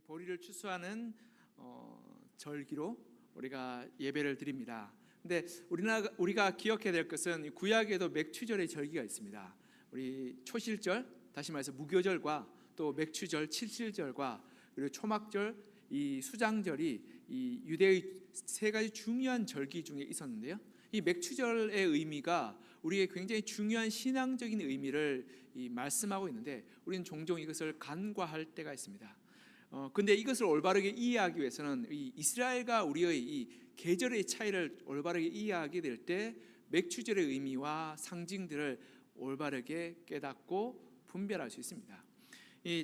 보리를 추수하는 절기로 우리가 예배를 드립니다. 근데 우리가 기억해야 될 것은 구약에도 맥추절의 절기가 있습니다. 우리 초실절, 다시 말해서 무교절과 또 맥추절, 칠칠절과 그리고 초막절, 이 수장절이 이 유대의 세 가지 중요한 절기 중에 있었는데요. 이 맥추절의 의미가 우리의 굉장히 중요한 신앙적인 의미를 말씀하고 있는데 우리는 종종 이것을 간과할 때가 있습니다. 근데 이것을 올바르게 이해하기 위해서는 이 이스라엘과 우리의 이 계절의 차이를 올바르게 이해하게 될 때 맥추절의 의미와 상징들을 올바르게 깨닫고 분별할 수 있습니다.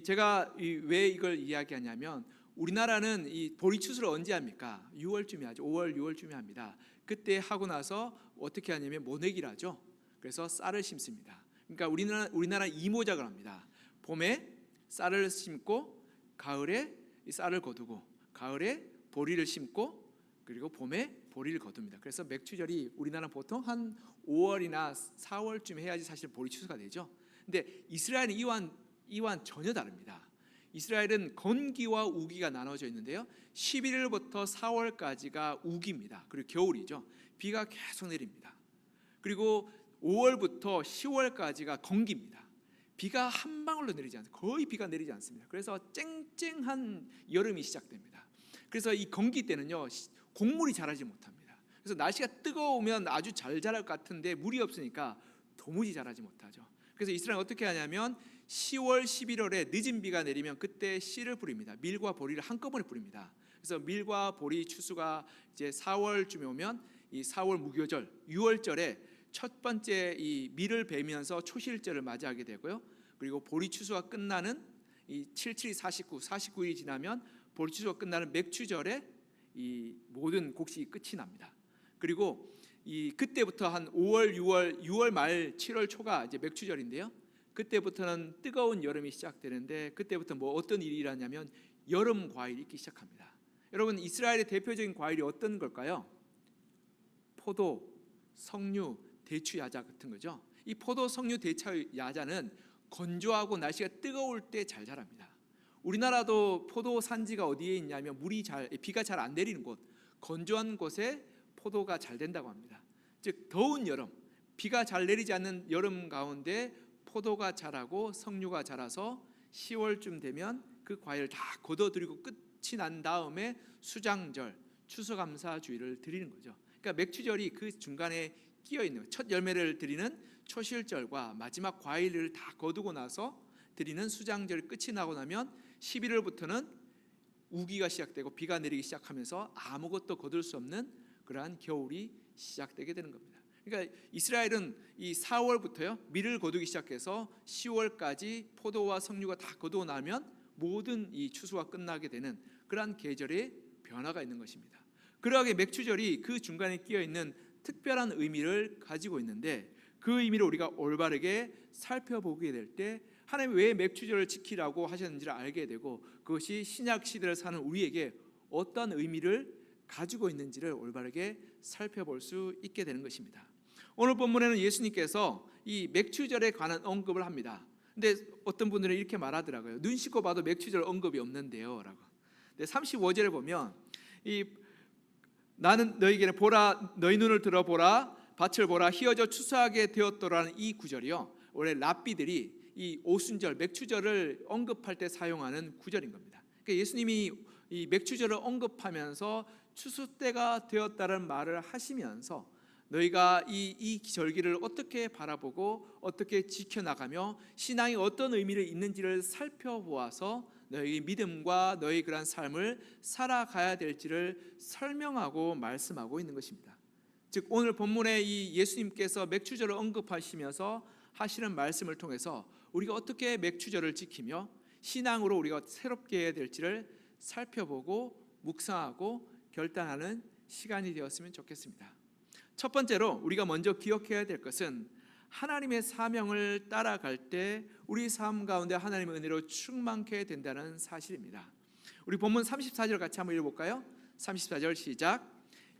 제가 왜 이걸 이야기하냐면 우리나라는 이 보리 추수를 언제 합니까? 6월쯤에 하죠. 5월, 6월쯤에 합니다. 그때 하고 나서 어떻게 하냐면 모내기를 하죠. 그래서 쌀을 심습니다. 그러니까 우리나라 이모작을 합니다. 봄에 쌀을 심고 가을에 이 쌀을 거두고 가을에 보리를 심고 그리고 봄에 보리를 거둡니다. 그래서 맥추절이 우리나라는 보통 한 5월이나 4월쯤 해야지 사실 보리 추수가 되죠. 근데 이스라엘은 이와는 전혀 다릅니다. 이스라엘은 건기와 우기가 나눠져 있는데요. 11일부터 4월까지가 우기입니다. 그리고 겨울이죠. 비가 계속 내립니다. 그리고 5월부터 10월까지가 건기입니다. 비가 한 방울도 내리지 않습니다. 거의 비가 내리지 않습니다. 그래서 쨍쨍한 여름이 시작됩니다. 그래서 이 건기 때는요, 곡물이 자라지 못합니다. 그래서 날씨가 뜨거우면 아주 잘 자랄 것 같은데 물이 없으니까 도무지 자라지 못하죠. 그래서 이스라엘은 어떻게 하냐면 10월, 11월에 늦은 비가 내리면 그때 씨를 뿌립니다. 밀과 보리를 한꺼번에 뿌립니다. 그래서 밀과 보리 추수가 이제 4월쯤에 오면 이 4월 무교절, 6월절에 첫 번째 이 밀을 베면서 초실절을 맞이하게 되고요. 그리고 보리 추수가 끝나는 이 77, 49일이 지나면 보리 추수가 끝나는 맥추절에 이 모든 곡식이 끝이 납니다. 그리고 그때부터 한 5월, 6월 말 7월 초가 이제 맥추절인데요. 그때부터는 뜨거운 여름이 시작되는데 그때부터 어떤 일이 일어나냐면 여름 과일이 있기 시작합니다. 여러분, 이스라엘의 대표적인 과일이 어떤 걸까요? 포도, 석류, 대추, 야자 같은 거죠. 이 포도, 석류, 대추, 야자는 건조하고 날씨가 뜨거울 때 잘 자랍니다. 우리나라도 포도 산지가 어디에 있냐면 비가 잘 안 내리는 곳, 건조한 곳에 포도가 잘 된다고 합니다. 즉 더운 여름, 비가 잘 내리지 않는 여름 가운데 포도가 자라고 석류가 자라서 10월쯤 되면 그 과일을 다 거둬들이고 끝이 난 다음에 수장절, 추수감사주의를 드리는 거죠. 그러니까 맥추절이 그 중간에 끼어 있는 첫 열매를 드리는 초실절과 마지막 과일을 다 거두고 나서 드리는 수장절이 끝이 나고 나면 11월부터는 우기가 시작되고 비가 내리기 시작하면서 아무것도 거둘 수 없는 그러한 겨울이 시작되게 되는 겁니다. 그러니까 이스라엘은 이 4월부터요 밀을 거두기 시작해서 10월까지 포도와 석류가 다 거두고 나면 모든 이 추수가 끝나게 되는 그러한 계절의 변화가 있는 것입니다. 그러하게 맥추절이 그 중간에 끼어 있는 특별한 의미를 가지고 있는데 그 의미를 우리가 올바르게 살펴보게 될 때 하나님이 왜 맥추절을 지키라고 하셨는지를 알게 되고 그것이 신약 시대를 사는 우리에게 어떤 의미를 가지고 있는지를 올바르게 살펴볼 수 있게 되는 것입니다. 오늘 본문에는 예수님께서 이 맥추절에 관한 언급을 합니다. 근데 어떤 분들은 이렇게 말하더라고요. 눈 씻고 봐도 맥추절 언급이 없는데요 라고. 근데 35절에 보면 나는 너희에게 보라, 너희 눈을 들어보라, 밭을 보라, 희어져 추수하게 되었더라는 이 구절이요 원래 랍비들이 이 오순절, 맥추절을 언급할 때 사용하는 구절인 겁니다. 그러니까 예수님이 이 맥추절을 언급하면서 추수 때가 되었다는 말을 하시면서 너희가 이 절기를 어떻게 바라보고 어떻게 지켜나가며 신앙이 어떤 의미를 있는지를 살펴보아서 너희 믿음과 너희 그런 삶을 살아가야 될지를 설명하고 말씀하고 있는 것입니다. 즉 오늘 본문에 이 예수님께서 맥추절을 언급하시면서 하시는 말씀을 통해서 우리가 어떻게 맥추절을 지키며 신앙으로 우리가 새롭게 해야 될지를 살펴보고 묵상하고 결단하는 시간이 되었으면 좋겠습니다. 첫 번째로 우리가 먼저 기억해야 될 것은 하나님의 사명을 따라갈 때 우리 삶 가운데 하나님의 은혜로 충만케 된다는 사실입니다. 우리 본문 34절 같이 한번 읽어볼까요? 34절 시작.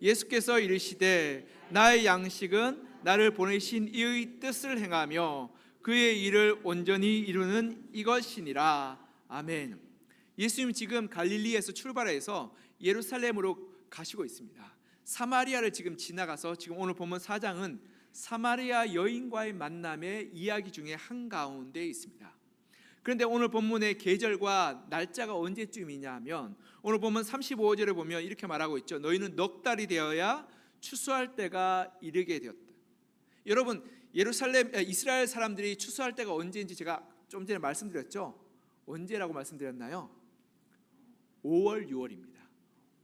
예수께서 이르시되 나의 양식은 나를 보내신 이의 뜻을 행하며 그의 일을 온전히 이루는 이것이니라. 아멘. 예수님 지금 갈릴리에서 출발해서 예루살렘으로 가시고 있습니다. 사마리아를 지금 지나가서 지금 오늘 본문 4장은 사마리아 여인과의 만남의 이야기 중에 한가운데 있습니다. 그런데 오늘 본문의 계절과 날짜가 언제쯤이냐 하면 오늘 본문 35절에 보면 이렇게 말하고 있죠. 너희는 넉 달이 되어야 추수할 때가 이르게 되었다. 여러분, 이스라엘 사람들이 추수할 때가 언제인지 제가 좀 전에 말씀드렸죠. 언제라고 말씀드렸나요? 5월, 6월입니다.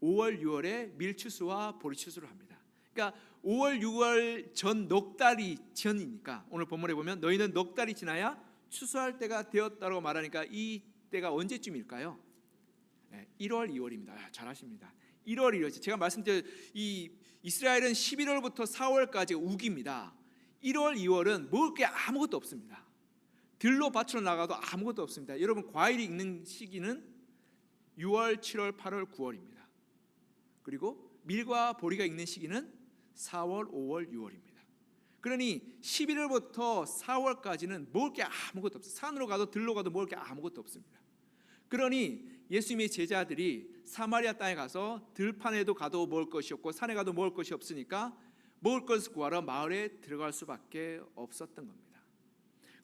5월, 6월에 밀추수와 보리추수를 합니다. 그러니까 5월, 6월 전 넉 달이 전이니까 오늘 본문에 보면 너희는 넉 달이 지나야 추수할 때가 되었다고 말하니까 이 때가 언제쯤일까요? 1월, 2월입니다. 잘하십니다. 1월, 2월. 제가 말씀드린 이 이스라엘은 11월부터 4월까지 우기입니다. 1월, 2월은 먹을 게 아무것도 없습니다. 들로 밭으로 나가도 아무것도 없습니다. 여러분, 과일이 익는 시기는 6월, 7월, 8월, 9월입니다. 그리고 밀과 보리가 익는 시기는 4월, 5월, 6월입니다. 그러니 11월부터 4월까지는 먹을 게 아무것도 없어요. 산으로 가도 들로 가도 먹을 게 아무것도 없습니다. 그러니 예수님의 제자들이 사마리아 땅에 가서 들판에도 가도 먹을 것이 없고 산에 가도 먹을 것이 없으니까 먹을 것을 구하러 마을에 들어갈 수밖에 없었던 겁니다.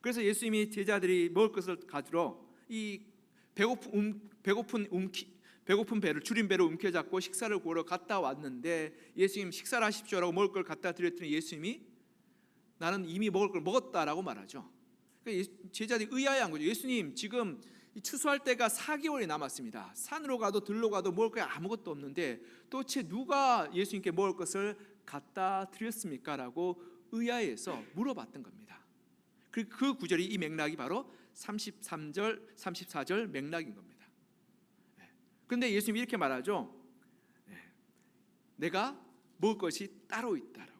그래서 예수님이 제자들이 먹을 것을 가지러 이 배고픈 배를 줄인 배를 움켜잡고 식사를 구하러 갔다 왔는데 예수님 식사를 하십시오라고 먹을 걸 갖다 드렸더니 예수님이 나는 이미 먹을 걸 먹었다라고 말하죠. 그러니까 제자들이 의아해한 거죠. 예수님 지금 추수할 때가 4개월이 남았습니다. 산으로 가도 들로 가도 먹을 게 아무것도 없는데 도대체 누가 예수님께 먹을 것을 갖다 드렸습니까? 라고 의아해서 물어봤던 겁니다. 그 구절이 이 맥락이 바로 33절, 34절 맥락인 겁니다. 그런데 예수님이 이렇게 말하죠. 내가 먹을 것이 따로 있다라고.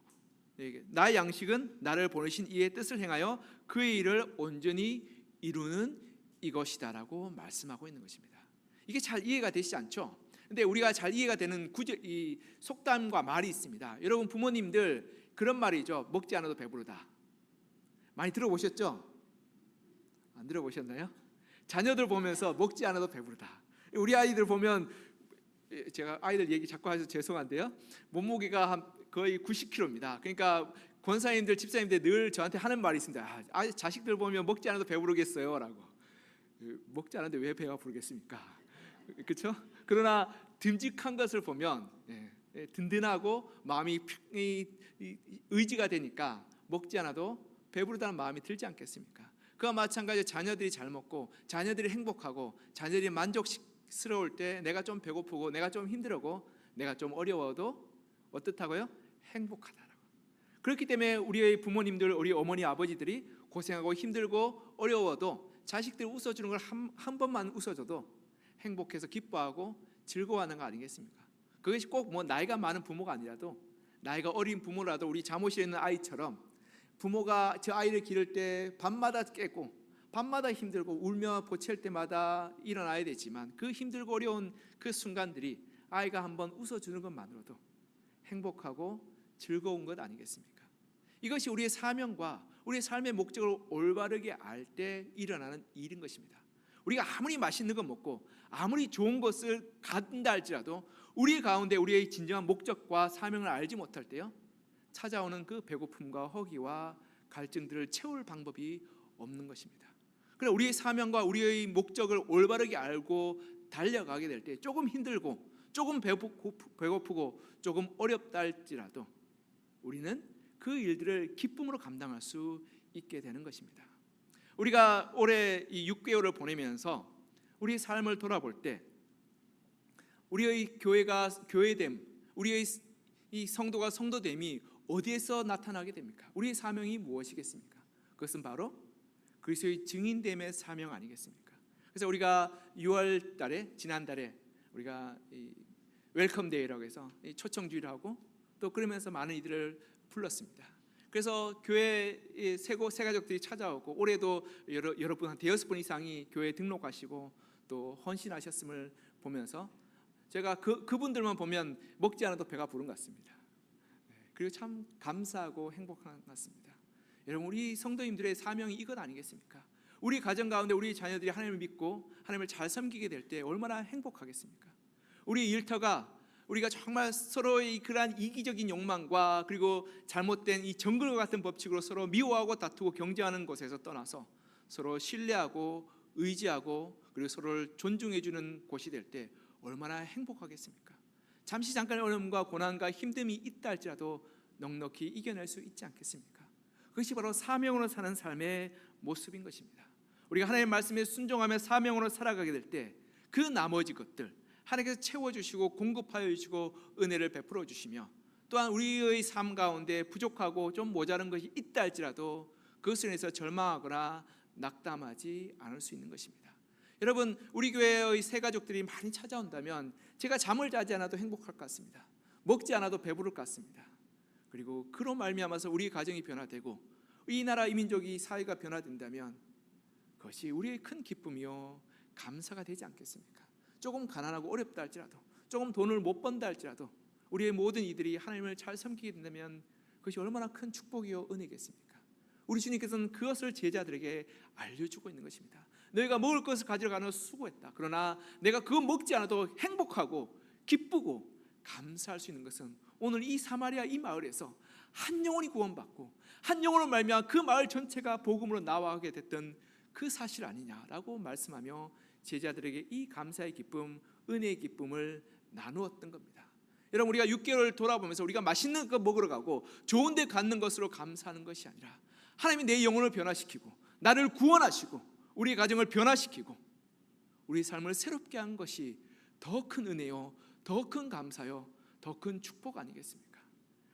나의 양식은 나를 보내신 이의 뜻을 행하여 그의 일을 온전히 이루는 이것이다라고 말씀하고 있는 것입니다. 이게 잘 이해가 되시지 않죠? 근데 우리가 잘 이해가 되는 이 속담과 말이 있습니다. 여러분, 부모님들 그런 말이죠. 먹지 않아도 배부르다. 많이 들어보셨죠? 안 들어보셨나요? 자녀들 보면서 먹지 않아도 배부르다. 우리 아이들 보면, 제가 아이들 얘기 자꾸 해서 죄송한데요, 몸무게가 거의 90kg입니다. 그러니까 권사님들, 집사님들 늘 저한테 하는 말이 있습니다. 자식들 보면 먹지 않아도 배부르겠어요 라고. 먹지 않았는데 왜 배가 부르겠습니까? 그렇죠? 그러나 듬직한 것을 보면 든든하고 마음이 의지가 되니까 먹지 않아도 배부르다는 마음이 들지 않겠습니까? 그와 마찬가지로 자녀들이 잘 먹고 자녀들이 행복하고 자녀들이 만족스러울 때 내가 좀 배고프고 내가 좀 힘들고 내가 좀 어려워도 어떻다고요? 행복하다라고. 그렇기 때문에 우리의 부모님들, 우리 어머니 아버지들이 고생하고 힘들고 어려워도 자식들 웃어주는 걸 한 번만 웃어줘도 행복해서 기뻐하고 즐거워하는 거 아니겠습니까? 그것이 꼭 뭐 나이가 많은 부모가 아니라도 나이가 어린 부모라도 우리 잠옷에 있는 아이처럼 부모가 저 아이를 기를 때 밤마다 깨고 밤마다 힘들고 울며 보챌 때마다 일어나야 되지만 그 힘들고 어려운 그 순간들이 아이가 한번 웃어주는 것만으로도 행복하고 즐거운 것 아니겠습니까? 이것이 우리의 사명과 우리의 삶의 목적을 올바르게 알 때 일어나는 일인 것입니다. 우리가 아무리 맛있는 거 먹고 아무리 좋은 것을 갖는다 할지라도 우리 가운데 우리의 진정한 목적과 사명을 알지 못할 때요, 찾아오는 그 배고픔과 허기와 갈증들을 채울 방법이 없는 것입니다. 그래, 우리의 사명과 우리의 목적을 올바르게 알고 달려가게 될 때 조금 힘들고 조금 배고프고 조금 어렵다 할지라도 우리는 그 일들을 기쁨으로 감당할 수 있게 되는 것입니다. 우리가 올해 이 6개월을 보내면서 우리의 삶을 돌아볼 때 우리의 교회가 교회됨, 우리의 이 성도가 성도됨이 어디에서 나타나게 됩니까? 우리의 사명이 무엇이겠습니까? 그것은 바로 그리스도의 증인됨의 사명 아니겠습니까? 그래서 우리가 6월 달에, 지난달에 우리가 이 웰컴 데이라고 해서 초청주의를 하고 또 그러면서 많은 이들을 불렀습니다. 그래서 교회 새 가족들이 찾아오고 올해도 여러분 한 6분 이상이 교회에 등록하시고 또 헌신하셨음을 보면서 제가 그분들만 보면 먹지 않아도 배가 부른 것 같습니다. 그리고 참 감사하고 행복한 것 같습니다. 여러분, 우리 성도님들의 사명이 이것 아니겠습니까? 우리 가정 가운데 우리 자녀들이 하나님을 믿고 하나님을 잘 섬기게 될 때 얼마나 행복하겠습니까? 우리 일터가 우리가 정말 서로의 그러한 이기적인 욕망과 그리고 잘못된 이 정글과 같은 법칙으로 서로 미워하고 다투고 경쟁하는 곳에서 떠나서 서로 신뢰하고 의지하고 그리고 서로를 존중해주는 곳이 될 때 얼마나 행복하겠습니까? 잠시 잠깐의 어려움과 고난과 힘듦이 있다 할지라도 넉넉히 이겨낼 수 있지 않겠습니까? 그것이 바로 사명으로 사는 삶의 모습인 것입니다. 우리가 하나님의 말씀에 순종하며 사명으로 살아가게 될 때 그 나머지 것들 하나님께서 채워주시고 공급하여 주시고 은혜를 베풀어 주시며 또한 우리의 삶 가운데 부족하고 좀 모자란 것이 있다 할지라도 그것을 인해서 절망하거나 낙담하지 않을 수 있는 것입니다. 여러분, 우리 교회의 새 가족들이 많이 찾아온다면 제가 잠을 자지 않아도 행복할 것 같습니다. 먹지 않아도 배부를 것 같습니다. 그리고 그로 말미암아서 우리 가정이 변화되고 이 나라 이 민족이 사회가 변화된다면 그것이 우리의 큰 기쁨이요 감사가 되지 않겠습니까? 조금 가난하고 어렵다 할지라도 조금 돈을 못 번다 할지라도 우리의 모든 이들이 하나님을 잘 섬기게 된다면 그것이 얼마나 큰 축복이요 은혜겠습니까? 우리 주님께서는 그것을 제자들에게 알려주고 있는 것입니다. 너희가 먹을 것을 가지러 가는 수고했다. 그러나 내가 그거 먹지 않아도 행복하고 기쁘고 감사할 수 있는 것은 오늘 이 사마리아 이 마을에서 한 영혼이 구원받고 한 영혼을 말미암아 그 마을 전체가 복음으로 나아가게 됐던 그 사실 아니냐라고 말씀하며 제자들에게 이 감사의 기쁨, 은혜의 기쁨을 나누었던 겁니다. 여러분, 우리가 6개월 돌아보면서 우리가 맛있는 거 먹으러 가고 좋은 데 갖는 것으로 감사하는 것이 아니라 하나님이 내 영혼을 변화시키고 나를 구원하시고 우리 가정을 변화시키고 우리 삶을 새롭게 한 것이 더 큰 은혜요, 더 큰 감사요, 더 큰 축복 아니겠습니까?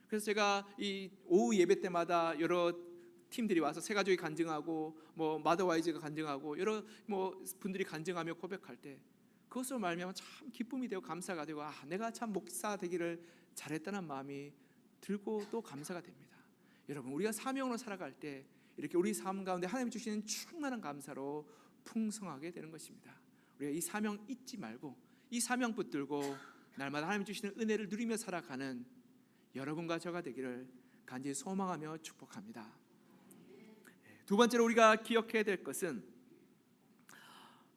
그래서 제가 이 오후 예배 때마다 여러 팀들이 와서 새 가족이 간증하고 마더와이즈가 간증하고 여러 분들이 간증하며 고백할 때 그것으로 말미암아 참 기쁨이 되고 감사가 되고 내가 참 목사 되기를 잘했다는 마음이 들고 또 감사가 됩니다. 여러분, 우리가 사명으로 살아갈 때 이렇게 우리 삶 가운데 하나님이 주시는 충만한 감사로 풍성하게 되는 것입니다. 우리가 이 사명 잊지 말고 이 사명 붙들고 날마다 하나님이 주시는 은혜를 누리며 살아가는 여러분과 저가 되기를 간절히 소망하며 축복합니다. 두 번째로 우리가 기억해야 될 것은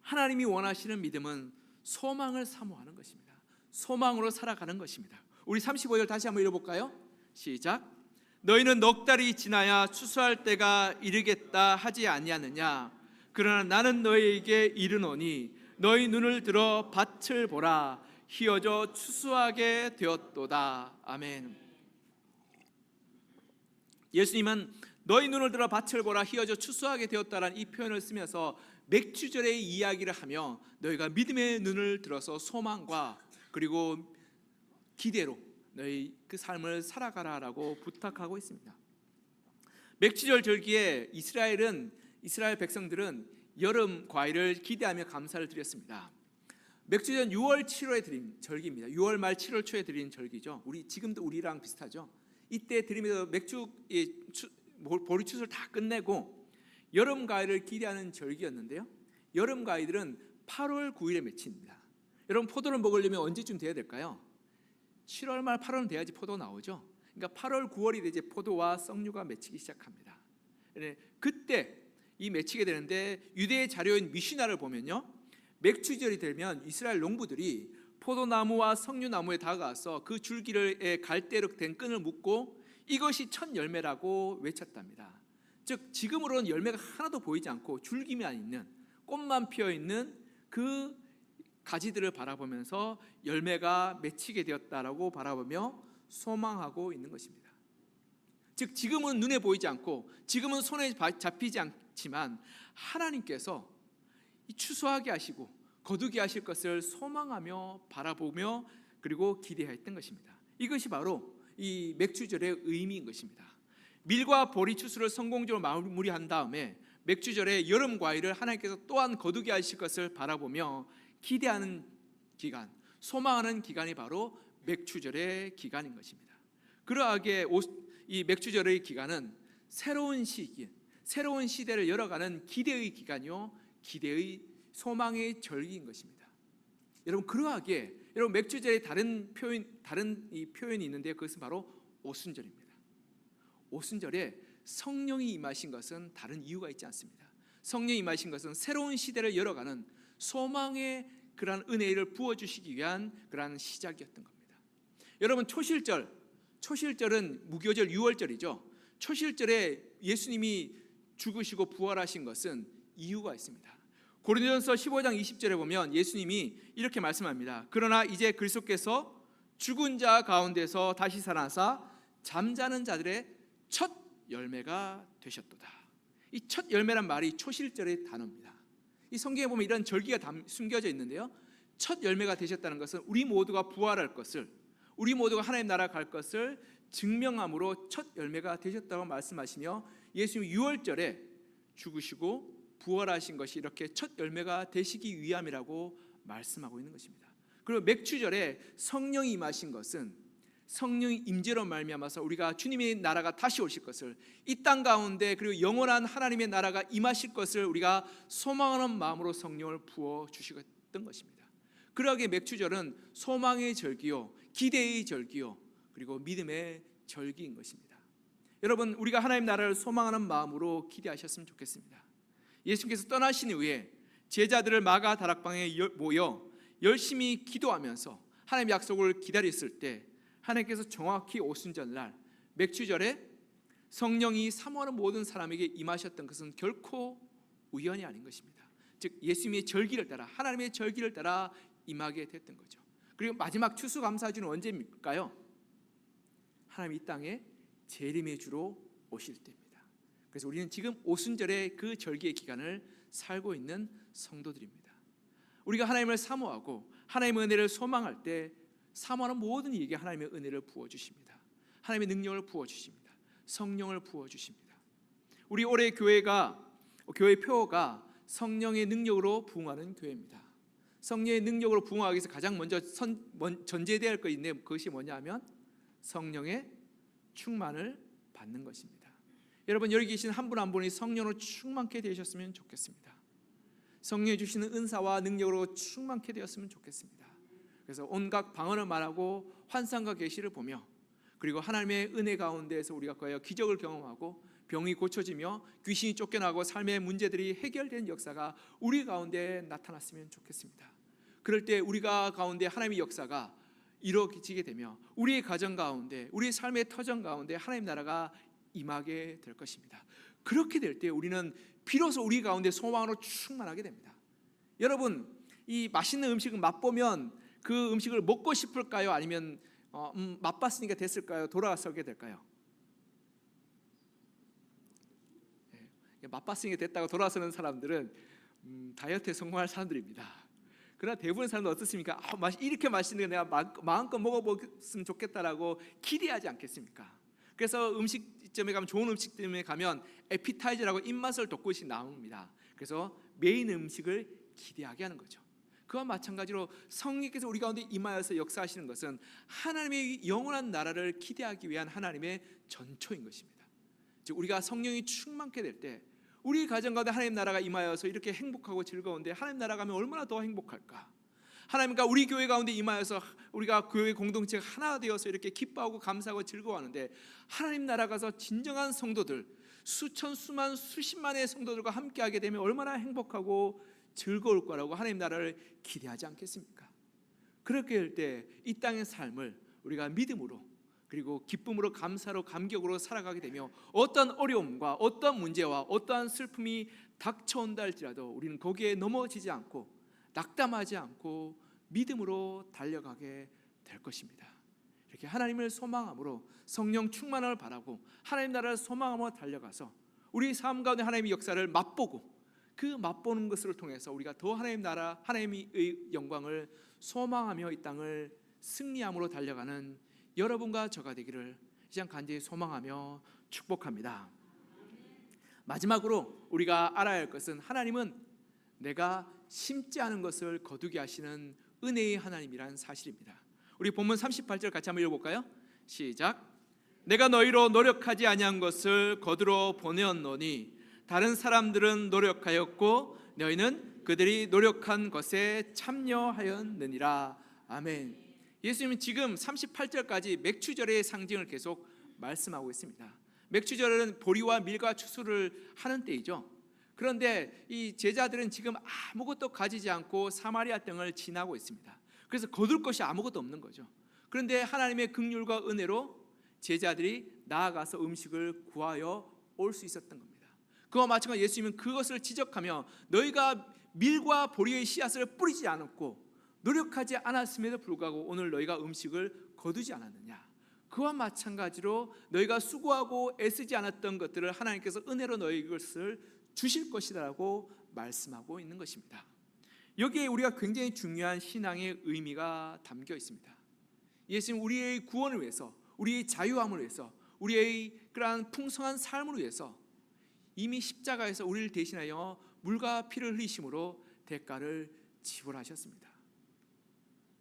하나님이 원하시는 믿음은 소망을 사모하는 것입니다. 소망으로 살아가는 것입니다. 우리 35절 다시 한번 읽어볼까요? 시작. 너희는 넉 달이 지나야 추수할 때가 이르겠다 하지 아니하느냐? 그러나 나는 너희에게 이르노니 너희 눈을 들어 밭을 보라. 휘어져 추수하게 되었도다. 아멘. 예수님은 너희 눈을 들어 밭을 보라 휘어져 추수하게 되었다라는 이 표현을 쓰면서 맥주절의 이야기를 하며 너희가 믿음의 눈을 들어서 소망과 그리고 기대로 너희 그 삶을 살아가라라고 부탁하고 있습니다. 맥주절 절기에 이스라엘 백성들은 여름 과일을 기대하며 감사를 드렸습니다. 맥주절 6월 7월에 드린 절기입니다. 6월 말 7월 초에 드린 절기죠. 지금도 우리랑 비슷하죠. 이때 드리면서 보리 추수를 다 끝내고 여름 과일을 기대하는 절기였는데요. 여름 과일들은 8월 9일에 맺힙니다. 여러분, 포도를 먹으려면 언제쯤 돼야 될까요? 7월 말 8월은 돼야지 포도 나오죠. 그러니까 8월 9월이 이제 포도와 썩류가 맺히기 시작합니다. 그때 이 맺히게 되는데 유대의 자료인 미시나를 보면요, 맥주절이 되면 이스라엘 농부들이 포도나무와 석류나무에 다가가서 그 줄기를 갈대로 된 끈을 묶고 이것이 첫 열매라고 외쳤답니다. 즉 지금으로는 열매가 하나도 보이지 않고 줄기만 있는, 꽃만 피어 있는 그 가지들을 바라보면서 열매가 맺히게 되었다라고 바라보며 소망하고 있는 것입니다. 즉 지금은 눈에 보이지 않고 지금은 손에 잡히지 않지만 하나님께서 추수하게 하시고 거두게 하실 것을 소망하며 바라보며 그리고 기대했던 것입니다. 이것이 바로 이 맥주절의 의미인 것입니다. 밀과 보리 추수를 성공적으로 마무리한 다음에 맥주절의 여름 과일을 하나님께서 또한 거두게 하실 것을 바라보며 기대하는 기간, 소망하는 기간이 바로 맥주절의 기간인 것입니다. 그러하게 이 맥주절의 기간은 새로운 시기, 새로운 시대를 열어가는 기대의 기간이요, 기대의 소망의 절기인 것입니다. 여러분, 그러하게 여러분 맥주절에 다른 이 표현이 있는데 그것은 바로 오순절입니다. 오순절에 성령이 임하신 것은 다른 이유가 있지 않습니다. 성령이 임하신 것은 새로운 시대를 열어가는 소망의 그러한 은혜를 부어주시기 위한 그러한 시작이었던 겁니다. 여러분, 초실절은 무교절 6월절이죠. 초실절에 예수님이 죽으시고 부활하신 것은 이유가 있습니다. 고린도전서 15장 20절에 보면 예수님이 이렇게 말씀합니다. 그러나 이제 그리스도께서 죽은 자 가운데서 다시 살아나사 잠자는 자들의 첫 열매가 되셨도다. 이 첫 열매란 말이 초실절의 단어입니다. 이 성경에 보면 이런 절기가 숨겨져 있는데요, 첫 열매가 되셨다는 것은 우리 모두가 부활할 것을, 우리 모두가 하나님 나라 갈 것을 증명함으로 첫 열매가 되셨다고 말씀하시며, 예수님이 6월절에 죽으시고 부활하신 것이 이렇게 첫 열매가 되시기 위함이라고 말씀하고 있는 것입니다. 그리고 맥추절에 성령이 임하신 것은 성령의 임재로 말미암아서 우리가 주님의 나라가 다시 오실 것을, 이 땅 가운데 그리고 영원한 하나님의 나라가 임하실 것을 우리가 소망하는 마음으로 성령을 부어 주시던 것입니다. 그러하게 맥추절은 소망의 절기요, 기대의 절기요, 그리고 믿음의 절기인 것입니다. 여러분, 우리가 하나님 나라를 소망하는 마음으로 기대하셨으면 좋겠습니다. 예수님께서 떠나신 이후에 제자들을 마가 다락방에 모여 열심히 기도하면서 하나님의 약속을 기다렸을 때, 하나님께서 정확히 오순절날 맥추절에 성령이 사모하는 모든 사람에게 임하셨던 것은 결코 우연이 아닌 것입니다. 즉 예수님의 절기를 따라, 하나님의 절기를 따라 임하게 됐던 거죠. 그리고 마지막 추수감사주는 언제일까요? 하나님 이 땅에 재림의 주로 오실 때입니다. 그래서 우리는 지금 오순절의 그 절기의 기간을 살고 있는 성도들입니다. 우리가 하나님을 사모하고 하나님의 은혜를 소망할 때 사모하는 모든 이에게 하나님의 은혜를 부어주십니다. 하나님의 능력을 부어주십니다. 성령을 부어주십니다. 우리 올해 교회 표어가 성령의 능력으로 부흥하는 교회입니다. 성령의 능력으로 부흥하기 위해서 가장 먼저 전제되어야 할 것인데, 그것이 뭐냐면 성령의 충만을 받는 것입니다. 여러분, 여기 계신 한 분 한 분이 성령으로 충만케 되셨으면 좋겠습니다. 성령이 주시는 은사와 능력으로 충만케 되었으면 좋겠습니다. 그래서 온갖 방언을 말하고 환상과 계시를 보며, 그리고 하나님의 은혜 가운데에서 우리가 거의 기적을 경험하고 병이 고쳐지며 귀신이 쫓겨나고 삶의 문제들이 해결된 역사가 우리 가운데 나타났으면 좋겠습니다. 그럴 때 우리가 가운데 하나님의 역사가 이루어지게 되며 우리의 가정 가운데, 우리의 삶의 터전 가운데 하나님 나라가 임하게 될 것입니다. 그렇게 될 때 우리는 비로소 우리 가운데 소망으로 충만하게 됩니다. 여러분, 이 맛있는 음식을 맛보면 그 음식을 먹고 싶을까요? 아니면 맛봤으니까 됐을까요? 돌아서게 될까요? 맛봤으니까 됐다고 돌아서는 사람들은 다이어트에 성공할 사람들입니다. 그러나 대부분의 사람들은 어떻습니까? 이렇게 맛있는 거 내가 마음껏 먹어보았으면 좋겠다라고 기대하지 않겠습니까? 그래서 음식점에 가면, 좋은 음식점에 가면 에피타이저라고 입맛을 돋구시 나옵니다. 그래서 메인 음식을 기대하게 하는 거죠. 그와 마찬가지로 성령께서 우리 가운데 임하여서 역사하시는 것은 하나님의 영원한 나라를 기대하기 위한 하나님의 전초인 것입니다. 즉 우리가 성령이 충만케 될 때 우리 가정 가운데 하나님 나라가 임하여서 이렇게 행복하고 즐거운데, 하나님 나라 가면 얼마나 더 행복할까? 하나님과 우리 교회 가운데 임하여서 우리가 교회 공동체가 하나 되어서 이렇게 기뻐하고 감사하고 즐거워하는데, 하나님 나라 가서 진정한 성도들, 수천 수만 수십만의 성도들과 함께하게 되면 얼마나 행복하고 즐거울 거라고 하나님 나라를 기대하지 않겠습니까? 그렇게 될 때 이 땅의 삶을 우리가 믿음으로, 그리고 기쁨으로, 감사로, 감격으로 살아가게 되며 어떤 어려움과 어떤 문제와 어떠한 슬픔이 닥쳐온다 할지라도 우리는 거기에 넘어지지 않고 낙담하지 않고 믿음으로 달려가게 될 것입니다. 이렇게 하나님을 소망함으로, 성령 충만을 바라고 하나님 나라를 소망함으로 달려가서 우리 삶 가운데 하나님의 역사를 맛보고, 그 맛보는 것을 통해서 우리가 더 하나님 나라, 하나님의 영광을 소망하며 이 땅을 승리함으로 달려가는 여러분과 저가 되기를 이 시간 간절히 소망하며 축복합니다. 마지막으로 우리가 알아야 할 것은, 하나님은 내가 심지 않은 것을 거두게 하시는 은혜의 하나님이라는 사실입니다. 우리 본문 38절 같이 한번 읽어볼까요? 시작. 내가 너희로 노력하지 아니한 것을 거두러 보내었노니 다른 사람들은 노력하였고 너희는 그들이 노력한 것에 참여하였느니라. 아멘. 예수님은 지금 38절까지 맥추절의 상징을 계속 말씀하고 있습니다. 맥추절은 보리와 밀과 추수를 하는 때이죠. 그런데 이 제자들은 지금 아무것도 가지지 않고 사마리아 땅을 지나고 있습니다. 그래서 거둘 것이 아무것도 없는 거죠. 그런데 하나님의 긍휼과 은혜로 제자들이 나아가서 음식을 구하여 올 수 있었던 겁니다. 그와 마찬가지로 예수님은 그것을 지적하며 너희가 밀과 보리의 씨앗을 뿌리지 않았고 노력하지 않았음에도 불구하고 오늘 너희가 음식을 거두지 않았느냐. 그와 마찬가지로 너희가 수고하고 애쓰지 않았던 것들을 하나님께서 은혜로 너희 것을 주실 것이라고 말씀하고 있는 것입니다. 여기에 우리가 굉장히 중요한 신앙의 의미가 담겨 있습니다. 예수님 우리의 구원을 위해서, 우리의 자유함을 위해서, 우리의 그러한 풍성한 삶을 위해서 이미 십자가에서 우리를 대신하여 물과 피를 흘리심으로 대가를 지불하셨습니다.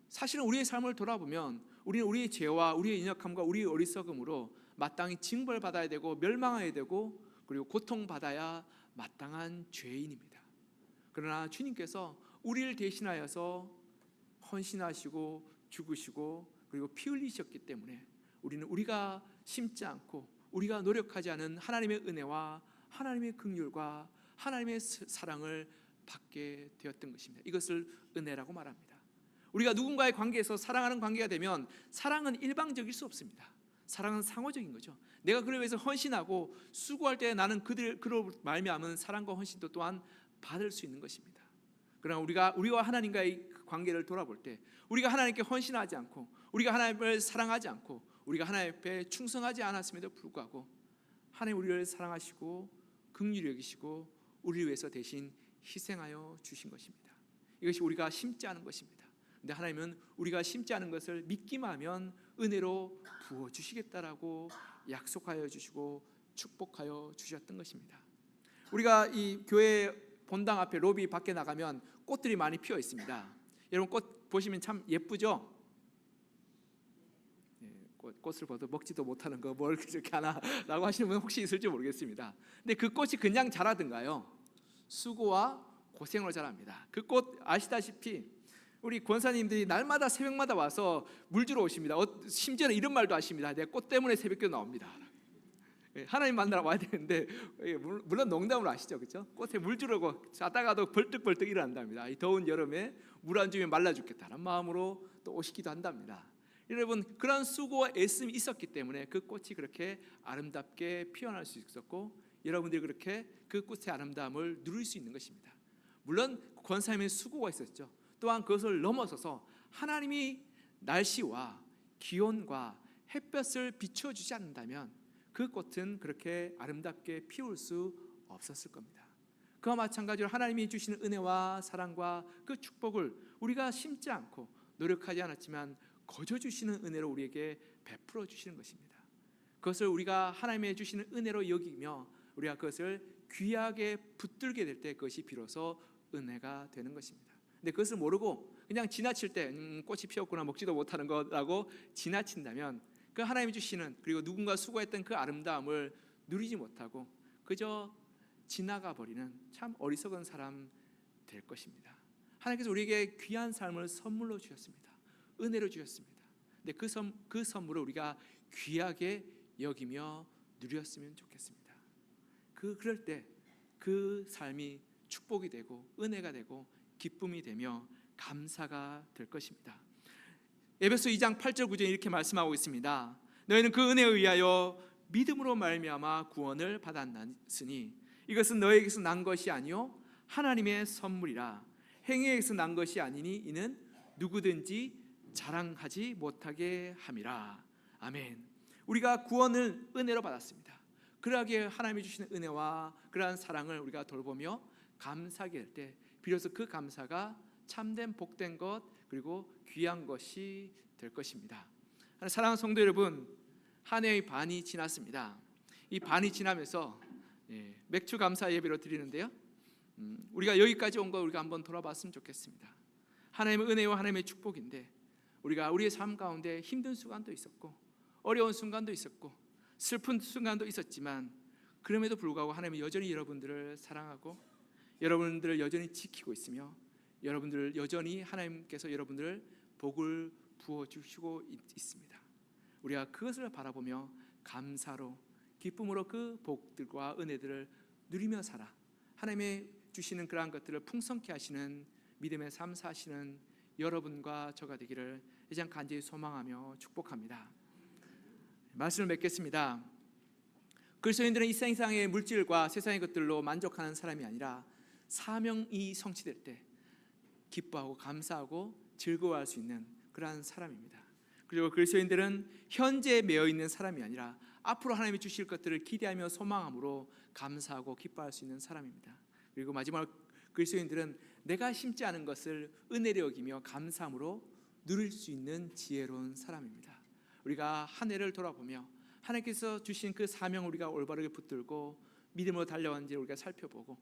사실은 우리의 삶을 돌아보면 우리는 우리의 죄와 우리의 연약함과 우리의 어리석음으로 마땅히 징벌받아야 되고 멸망해야 되고 그리고 고통받아야 마땅한 죄인입니다. 그러나 주님께서 우리를 대신하여서 헌신하시고 죽으시고 그리고 피 흘리셨기 때문에 우리는 우리가 심지 않고 우리가 노력하지 않은 하나님의 은혜와 하나님의 긍휼과 하나님의 사랑을 받게 되었던 것입니다. 이것을 은혜라고 말합니다. 우리가 누군가의 관계에서 사랑하는 관계가 되면 사랑은 일방적일 수 없습니다. 사랑은 상호적인 거죠. 내가 그를 위해서 헌신하고 수고할 때 나는 그로 말미암은 사랑과 헌신도 또한 받을 수 있는 것입니다. 그러나 우리와 하나님과의 관계를 돌아볼 때 우리가 하나님께 헌신하지 않고 우리가 하나님을 사랑하지 않고 우리가 하나님 앞에 충성하지 않았음에도 불구하고 하나님 우리를 사랑하시고 긍휼히 여기시고 우리를 위해서 대신 희생하여 주신 것입니다. 이것이 우리가 심지 않은 것입니다. 근데 하나님은 우리가 심지 않은 것을 믿기만 하면 은혜로 부어주시겠다라고 약속하여 주시고 축복하여 주셨던 것입니다. 우리가 이 교회 본당 앞에 로비 밖에 나가면 꽃들이 많이 피어 있습니다. 여러분 꽃 보시면 참 예쁘죠? 꽃을 봐도 먹지도 못하는 거 뭘 그렇게 하나 라고 하시는 분 혹시 있을지 모르겠습니다. 근데 그 꽃이 그냥 자라든가요? 수고와 고생으로 자랍니다. 그 꽃 아시다시피 우리 권사님들이 날마다 새벽마다 와서 물 주러 오십니다. 심지어는 이런 말도 하십니다. 내 꽃 때문에 새벽에 나옵니다. 하나님 만나러 와야 되는데 물론 농담으로 아시죠, 그렇죠? 꽃에 물 주려고 자다가도 벌떡벌떡 일어난답니다. 이 더운 여름에 물 안 주면 말라 죽겠다는 마음으로 또 오시기도 한답니다. 여러분 그런 수고와 애씀이 있었기 때문에 그 꽃이 그렇게 아름답게 피어날 수 있었고 여러분들이 그렇게 그 꽃의 아름다움을 누릴 수 있는 것입니다. 물론 권사님의 수고가 있었죠. 또한 그것을 넘어서서 하나님이 날씨와 기온과 햇볕을 비춰주지 않는다면 그 꽃은 그렇게 아름답게 피울 수 없었을 겁니다. 그와 마찬가지로 하나님이 주시는 은혜와 사랑과 그 축복을 우리가 심지 않고 노력하지 않았지만 거저 주시는 은혜로 우리에게 베풀어 주시는 것입니다. 그것을 우리가 하나님의 주시는 은혜로 여기며 우리가 그것을 귀하게 붙들게 될 때 그것이 비로소 은혜가 되는 것입니다. 근데 그것을 모르고 그냥 지나칠 때 꽃이 피었구나 먹지도 못하는 거라고 지나친다면 그 하나님이 주시는 그리고 누군가 수고했던 그 아름다움을 누리지 못하고 그저 지나가 버리는 참 어리석은 사람 될 것입니다. 하나님께서 우리에게 귀한 삶을 선물로 주셨습니다. 은혜로 주셨습니다. 근데 그 선물을 우리가 귀하게 여기며 누렸으면 좋겠습니다. 그럴 때 그 삶이 축복이 되고 은혜가 되고 기쁨이 되며 감사가 될 것입니다. 에베소 2장 8절 9절 이렇게 말씀하고 있습니다. 너희는 그 은혜에 의하여 믿음으로 말미암아 구원을 받았으니 이것은 너희에게서 난 것이 아니요 하나님의 선물이라. 행위에게서 난 것이 아니니 이는 누구든지 자랑하지 못하게 함이라. 아멘. 우리가 구원을 은혜로 받았습니다. 그러하기에 하나님이 주시는 은혜와 그러한 사랑을 우리가 돌보며 감사하게 될 때 비로소 그 감사가 참된 복된 것 그리고 귀한 것이 될 것입니다. 사랑하는 성도 여러분, 한 해의 반이 지났습니다. 이 반이 지나면서 맥주 감사 예배로 드리는데요. 우리가 여기까지 온 거 우리가 한번 돌아봤으면 좋겠습니다. 하나님의 은혜와 하나님의 축복인데 우리가 우리의 삶 가운데 힘든 순간도 있었고 어려운 순간도 있었고 슬픈 순간도 있었지만 그럼에도 불구하고 하나님은 여전히 여러분들을 사랑하고 여러분들을 여전히 지키고 있으며 여러분들을 여전히 하나님께서 여러분들을 복을 부어주시고 있습니다. 우리가 그것을 바라보며 감사로 기쁨으로 그 복들과 은혜들을 누리며 살아 하나님의 주시는 그러한 것들을 풍성케 하시는 믿음의 삶 사시는 여러분과 저가 되기를 이제 간절히 소망하며 축복합니다. 말씀을 맺겠습니다. 그리스도인들은 이 세상의 물질과 세상의 것들로 만족하는 사람이 아니라 사명이 성취될 때 기뻐하고 감사하고 즐거워할 수 있는 그러한 사람입니다. 그리고 그리스도인들은 현재에 매여 있는 사람이 아니라 앞으로 하나님이 주실 것들을 기대하며 소망함으로 감사하고 기뻐할 수 있는 사람입니다. 그리고 마지막으로 그리스도인들은 내가 심지 않은 것을 은혜로 여기며 감사함으로 누릴 수 있는 지혜로운 사람입니다. 우리가 한 해를 돌아보며 하나님께서 주신 그 사명을 우리가 올바르게 붙들고 믿음으로 달려왔는지 우리가 살펴보고,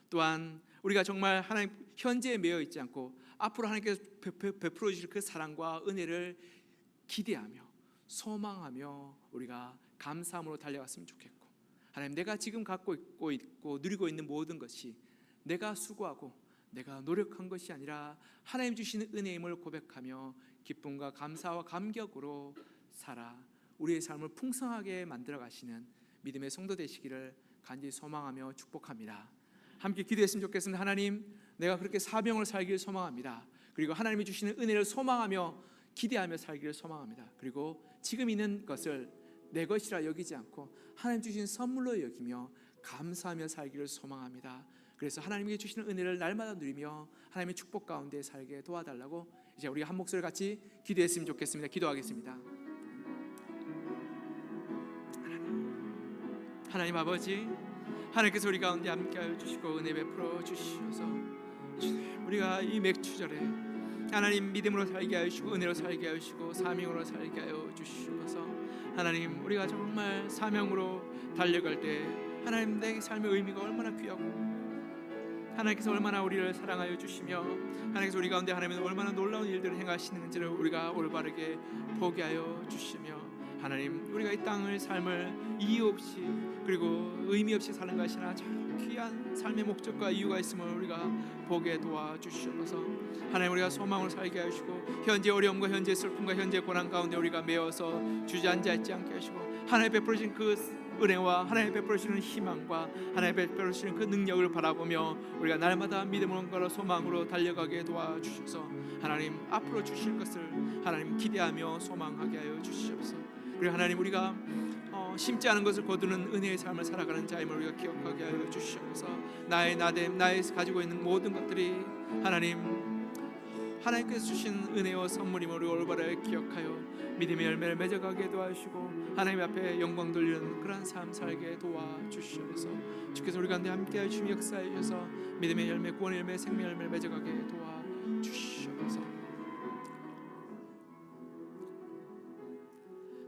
또한 우리가 정말 하나님 현재에 매여 있지 않고 앞으로 하나님께서 베풀어 주실 그 사랑과 은혜를 기대하며 소망하며 우리가 감사함으로 달려갔으면 좋겠고, 하나님 내가 지금 갖고 있고 누리고 있는 모든 것이 내가 수고하고 내가 노력한 것이 아니라 하나님 주시는 은혜임을 고백하며 기쁨과 감사와 감격으로 살아 우리의 삶을 풍성하게 만들어 가시는 믿음의 성도 되시기를 간절히 소망하며 축복합니다. 함께 기도했으면 좋겠습니다. 하나님, 내가 그렇게 사명을 살기를 소망합니다. 그리고 하나님이 주시는 은혜를 소망하며 기대하며 살기를 소망합니다. 그리고 지금 있는 것을 내 것이라 여기지 않고 하나님 주신 선물로 여기며 감사하며 살기를 소망합니다. 그래서 하나님께 주시는 은혜를 날마다 누리며 하나님의 축복 가운데 살게 도와달라고 이제 우리가 한 목소리 같이 기도했으면 좋겠습니다. 기도하겠습니다. 하나님 아버지, 하나님께서 우리 가운데 함께하여 주시고 은혜 베풀어 주시셔서 우리가 이 맥추절에 하나님 믿음으로 살게 하시고 은혜로 살게 하시고 사명으로 살게 하여 주시옵소서. 하나님, 우리가 정말 사명으로 달려갈 때 하나님 내 삶의 의미가 얼마나 귀하고 하나님께서 얼마나 우리를 사랑하여 주시며 하나님께서 우리 가운데 하나님은 얼마나 놀라운 일들을 행하시는지를 우리가 올바르게 보게 하여 주시며, 하나님 우리가 이 땅을 삶을 이유 없이 그리고 의미 없이 사는 것이 아니라 참 귀한 삶의 목적과 이유가 있음을 우리가 보게 도와주시옵소서. 하나님, 우리가 소망을 살게 하시고 현재 어려움과 현재 슬픔과 현재 고난 가운데 우리가 매어서 주저앉아 있지 않게 하시고 하나님 베풀으신 그 은혜와 하나님 베풀으시는 희망과 하나님 베풀으시는 그 능력을 바라보며 우리가 날마다 믿음으로 소망으로 달려가게 도와주셔서 하나님 앞으로 주실 것을 하나님 기대하며 소망하게 하여 주시옵소서. 그리고 하나님, 우리가 심지 않은 것을 거두는 은혜의 삶을 살아가는 자임을 우리가 기억하게 하여 주시옵소서. 나의 나됨, 나의 가지고 있는 모든 것들이 하나님께서 주신 은혜와 선물임을 우리가 올바르게 기억하여 믿음의 열매를 맺어가게 도와주시고 하나님 앞에 영광 돌리는 그런 삶 살게 도와주시옵소서. 주께서 우리 가운데 함께하여 주님 역사해 주셔서 믿음의 열매, 구원의 열매, 생명의 열매를 맺어가게 도와주시옵소서.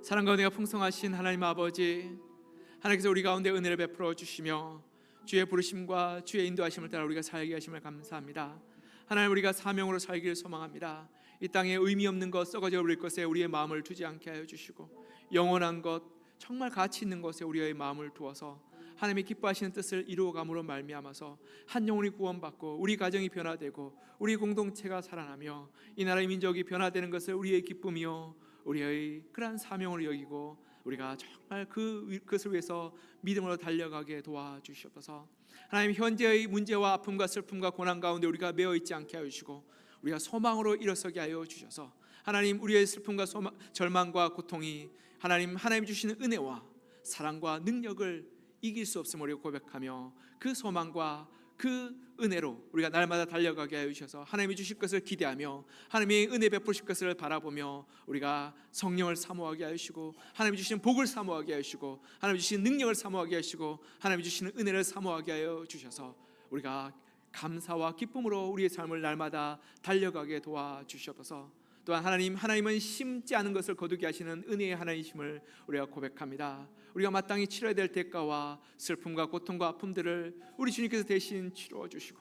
사랑과 은혜가 풍성하신 하나님 아버지, 하나님께서 우리 가운데 은혜를 베풀어 주시며 주의 부르심과 주의 인도하심을 따라 우리가 살게 하심을 감사합니다. 하나님, 우리가 사명으로 살기를 소망합니다. 이 땅에 의미 없는 것, 썩어져 버릴 것에 우리의 마음을 두지 않게 하여 주시고 영원한 것, 정말 가치 있는 것에 우리의 마음을 두어서 하나님의 기뻐하시는 뜻을 이루어감으로 말미암아서 한 영혼이 구원받고 우리 가정이 변화되고 우리 공동체가 살아나며 이 나라의 민족이 변화되는 것을 우리의 기쁨이요 우리의 그러한 사명을 여기고 우리가 정말 그것을 위해서 믿음으로 달려가게 도와주시옵소서. 하나님, 현재의 문제와 아픔과 슬픔과 고난 가운데 우리가 매어 있지 않게 하여 주시고 우리가 소망으로 일어서게 하여 주셔서 하나님, 우리의 슬픔과 절망과 고통이 하나님 주시는 은혜와 사랑과 능력을 이길 수 없음을 우리가 고백하며 그 소망과 그 은혜로 우리가 날마다 달려가게 하여 주셔서 하나님이 주실 것을 기대하며 하나님의 은혜 베푸실 것을 바라보며 우리가 성령을 사모하게 하시고 하나님이 주시는 복을 사모하게 하시고 하나님이 주시는 능력을 사모하게 하시고 하나님이 주시는 은혜를 사모하게 하여 주셔서 우리가 감사와 기쁨으로 우리의 삶을 날마다 달려가게 도와주시옵소서. 또한 하나님은 심지 않은 것을 거두게 하시는 은혜의 하나님이심을 우리가 고백합니다. 우리가 마땅히 치러야 될 대가와 슬픔과 고통과 아픔들을 우리 주님께서 대신 치루어 주시고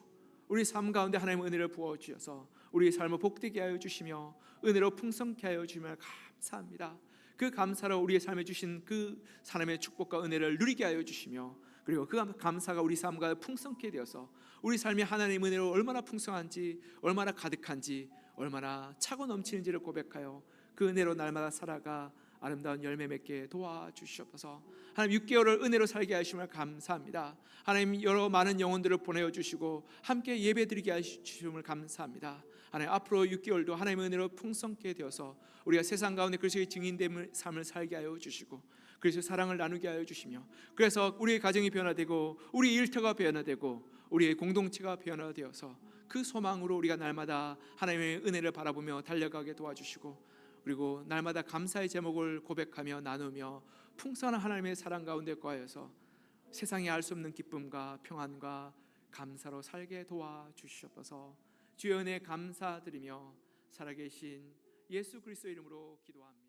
우리 삶 가운데 하나님의 은혜를 부어 주셔서 우리의 삶을 복되게 하여 주시며 은혜로 풍성케 하여 주시며 감사합니다. 그 감사로 우리의 삶에 주신 그 하나님의 축복과 은혜를 누리게 하여 주시며 그리고 그 감사가 우리 삶과 풍성케 되어서 우리 삶이 하나님의 은혜로 얼마나 풍성한지 얼마나 가득한지 얼마나 차고 넘치는지를 고백하여 그 은혜로 날마다 살아가 아름다운 열매 맺게 도와주시옵소서. 하나님 6개월을 은혜로 살게 하심을 감사합니다. 하나님 여러 많은 영혼들을 보내어 주시고 함께 예배드리게 하심을 감사합니다. 하나님 앞으로 6개월도 하나님의 은혜로 풍성케 되어서 우리가 세상 가운데 그리스도의 증인됨을 삶을 살게 하여 주시고 그래서 사랑을 나누게 하여 주시며 그래서 우리의 가정이 변화되고 우리의 일터가 변화되고 우리의 공동체가 변화되어서 그 소망으로 우리가 날마다 하나님의 은혜를 바라보며 달려가게 도와주시고 그리고 날마다 감사의 제목을 고백하며 나누며 풍성한 하나님의 사랑 가운데 거하여서 세상에 알 수 없는 기쁨과 평안과 감사로 살게 도와주시옵소서. 주의 은혜 감사드리며 살아계신 예수 그리스도의 이름으로 기도합니다.